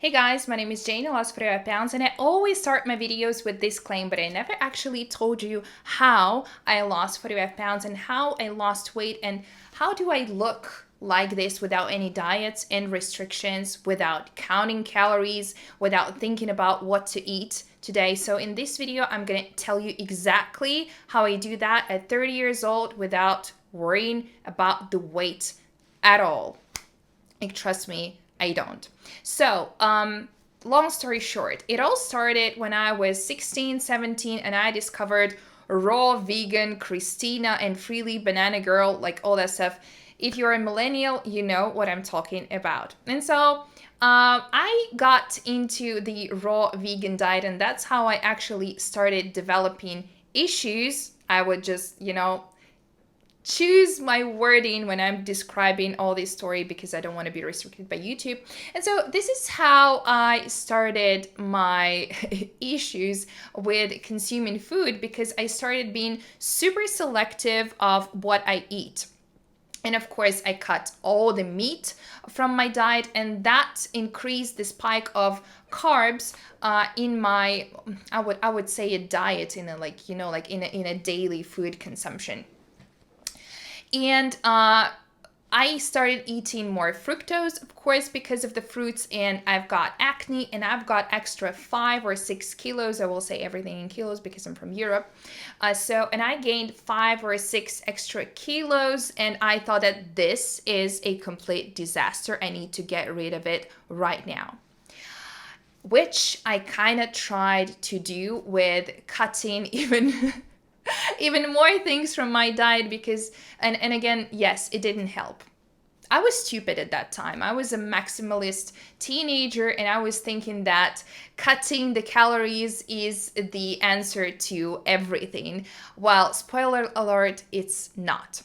Hey guys, my name is Jane. I lost 45 pounds, and I always start my videos with this claim, but I never actually told you how I lost 45 pounds and how I lost weight and how do I look like this without any diets and restrictions, without counting calories, without thinking about what to eat today. So in this video, I'm going to tell you exactly how I do that at 30 years old without worrying about the weight at all. Like, trust me, I don't. So, long story short, it all started when I was 16, 17, and I discovered raw vegan Christina and freely banana girl, like all that stuff. If you're a millennial, you know what I'm talking about. And so I got into the raw vegan diet, and that's how I actually started developing issues. I would just, choose my wording when I'm describing all this story because I don't want to be restricted by YouTube. And so this is how I started my issues with consuming food, because I started being super selective of what I eat. And of course, I cut all the meat from my diet, and that increased the spike of carbs in my, I would say, a diet, in a in a daily food consumption. And I started eating more fructose, of course, because of the fruits, and I've got acne, and I've got extra 5 or 6 kilos. I will say everything in kilos because I'm from Europe. And I gained 5 or 6 extra kilos, and I thought that this is a complete disaster. I need to get rid of it right now, which I kind of tried to do with cutting even more things from my diet, because and again, yes, it didn't help. I was stupid at that time. I was a maximalist teenager, and I was thinking that cutting the calories is the answer to everything. Well, spoiler alert, it's not.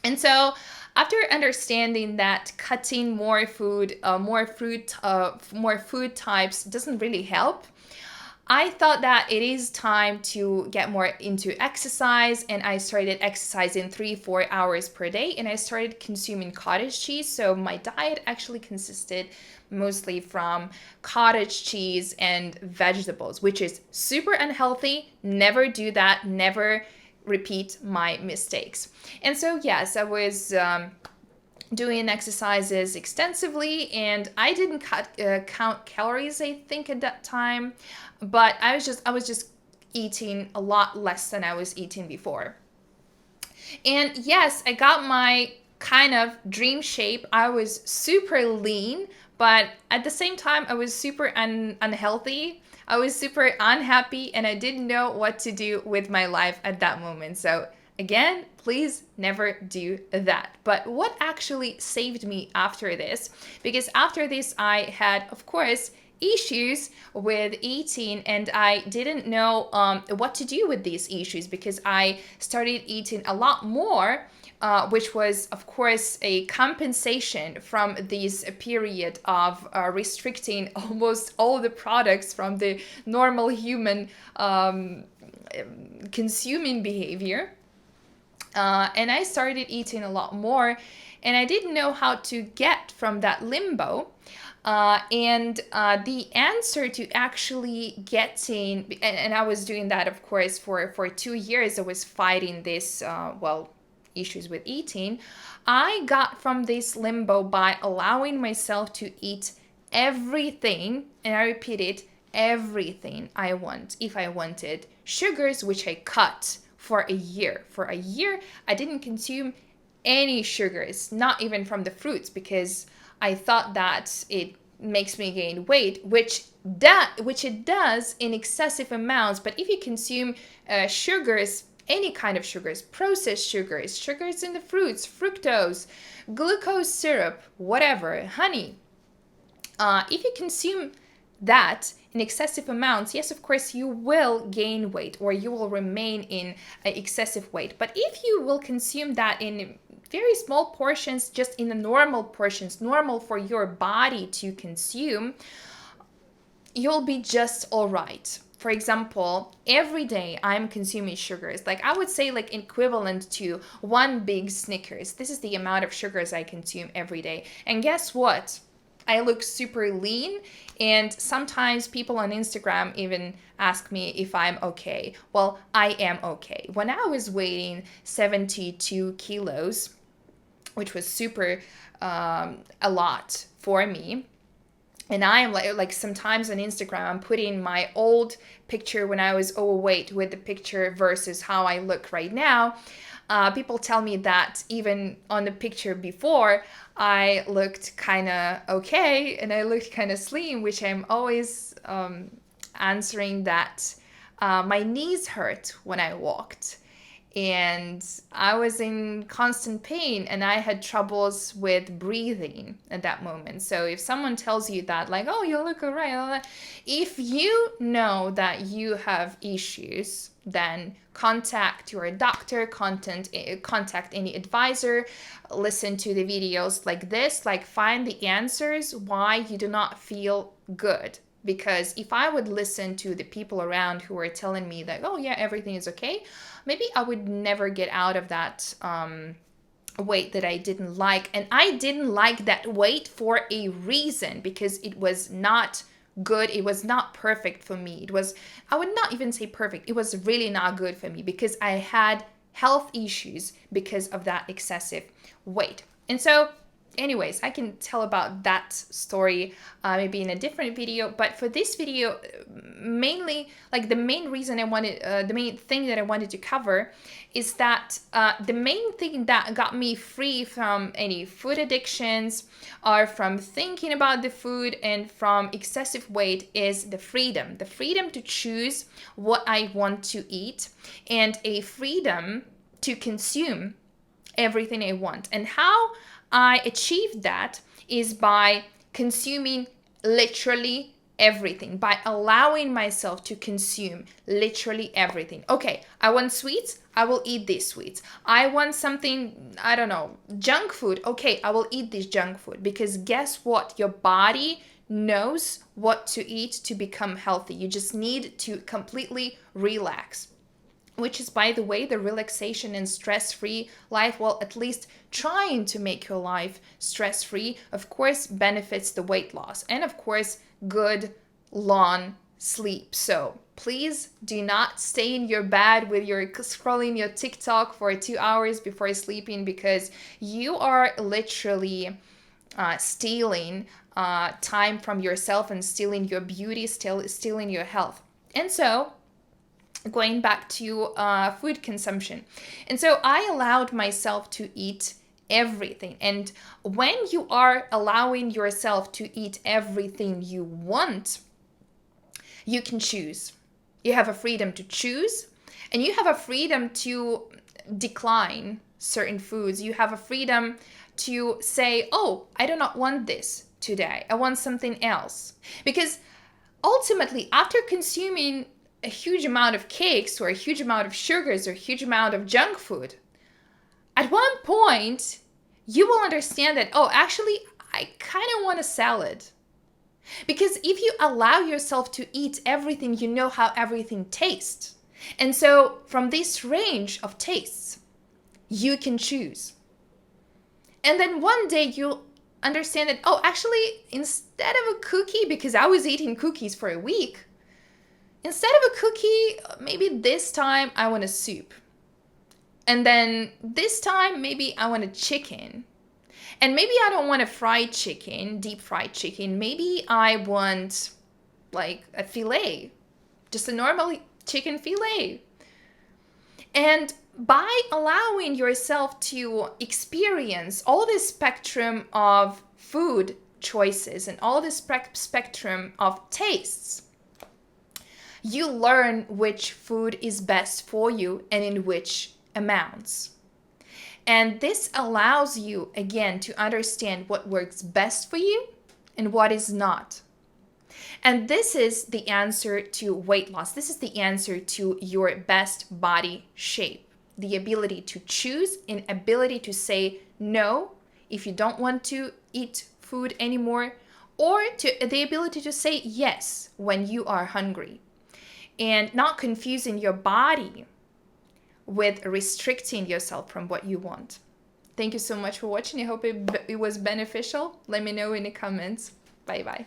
And so, after understanding that cutting more food, more food types doesn't really help, I thought that it is time to get more into exercise, and I started exercising 3-4 hours per day, and I started consuming cottage cheese. So my diet actually consisted mostly from cottage cheese and vegetables, which is super unhealthy. Never do that. Never repeat my mistakes. And so, yes, I was doing exercises extensively, and I didn't count calories, I think, at that time, but I was just eating a lot less than I was eating before. And yes, I got my kind of dream shape. I was super lean, but at the same time I was super unhealthy. I was super unhappy, and I didn't know what to do with my life at that moment. So again, please never do that. But what actually saved me after this? Because after this, I had, of course, issues with eating, and I didn't know what to do with these issues, because I started eating a lot more, which was, of course, a compensation from this period of restricting almost all the products from the normal human consuming behavior. And I started eating a lot more, and I didn't know how to get from that limbo. The answer to actually getting, and I was doing that, of course, for 2 years. I was fighting this, issues with eating. I got from this limbo by allowing myself to eat everything, and I repeat it, everything I want. If I wanted sugars, which I cut for a year. For a year, I didn't consume any sugars, not even from the fruits, because I thought that it makes me gain weight, which it does in excessive amounts. But if you consume sugars, any kind of sugars, processed sugars, sugars in the fruits, fructose, glucose syrup, whatever, honey, if you consume that in excessive amounts, yes, of course, you will gain weight, or you will remain in excessive weight. But if you will consume that in very small portions, just in the normal portions, normal for your body to consume, you'll be just all right. For example, every day I'm consuming sugars. Like, I would say, like, equivalent to one big Snickers. This is the amount of sugars I consume every day. And guess what? I look super lean, and sometimes people on Instagram even ask me if I'm okay. Well, I am okay. When I was weighing 72 kilos, which was super a lot for me, and I am like sometimes on Instagram, I'm putting my old picture when I was overweight with the picture versus how I look right now. People tell me that even on the picture before, I looked kind of okay and I looked kind of slim, which I'm always answering that my knees hurt when I walked. And I was in constant pain and I had troubles with breathing at that moment. So if someone tells you that, like, oh, you look all right, if you know that you have issues, then contact your doctor, contact any advisor, listen to the videos like this, like find the answers why you do not feel good. Because if I would listen to the people around who are telling me that, oh yeah, everything is okay, maybe I would never get out of that weight that I didn't like. And I didn't like that weight for a reason, because it was not good. It was not perfect for me. It was, I would not even say perfect. It was really not good for me because I had health issues because of that excessive weight. And so anyways, I can tell about that story maybe in a different video, but for this video, mainly, like the main reason I wanted, the main thing that I wanted to cover is that the main thing that got me free from any food addictions or from thinking about the food and from excessive weight is the freedom to choose what I want to eat, and a freedom to consume everything I want. And how I achieved that is by consuming literally everything, by allowing myself to consume literally everything. Okay, I want sweets, I will eat these sweets. I want something, I don't know, junk food. Okay, I will eat this junk food, because guess what? Your body knows what to eat to become healthy. You just need to completely relax, which is, by the way, the relaxation and stress-free life, well, at least trying to make your life stress-free, of course, benefits the weight loss, and of course, good long sleep. So please do not stay in your bed with your scrolling your TikTok for 2 hours before sleeping, because you are literally stealing time from yourself and stealing your beauty, stealing your health. And so going back to food consumption. And so I allowed myself to eat everything. And when you are allowing yourself to eat everything you want, you can choose. You have a freedom to choose, and you have a freedom to decline certain foods. You have a freedom to say, oh, I do not want this today. I want something else. Because ultimately, after consuming a huge amount of cakes or a huge amount of sugars or a huge amount of junk food, at one point you will understand that, oh, actually, I kind of want a salad. Because if you allow yourself to eat everything, you know how everything tastes. And so from this range of tastes, you can choose. And then one day you'll understand that, oh, actually, instead of a cookie, because I was eating cookies for a week, instead of a cookie, maybe this time I want a soup. And then this time, maybe I want a chicken. And maybe I don't want a fried chicken, deep fried chicken. Maybe I want like a filet, just a normal chicken filet. And by allowing yourself to experience all this spectrum of food choices and all this spectrum of tastes, you learn which food is best for you and in which amounts. And this allows you, again, to understand what works best for you and what is not. And this is the answer to weight loss. This is the answer to your best body shape. The ability to choose and ability to say no if you don't want to eat food anymore, or the ability to say yes when you are hungry. And not confusing your body with restricting yourself from what you want. Thank you so much for watching. I hope it was beneficial. Let me know in the comments. Bye bye.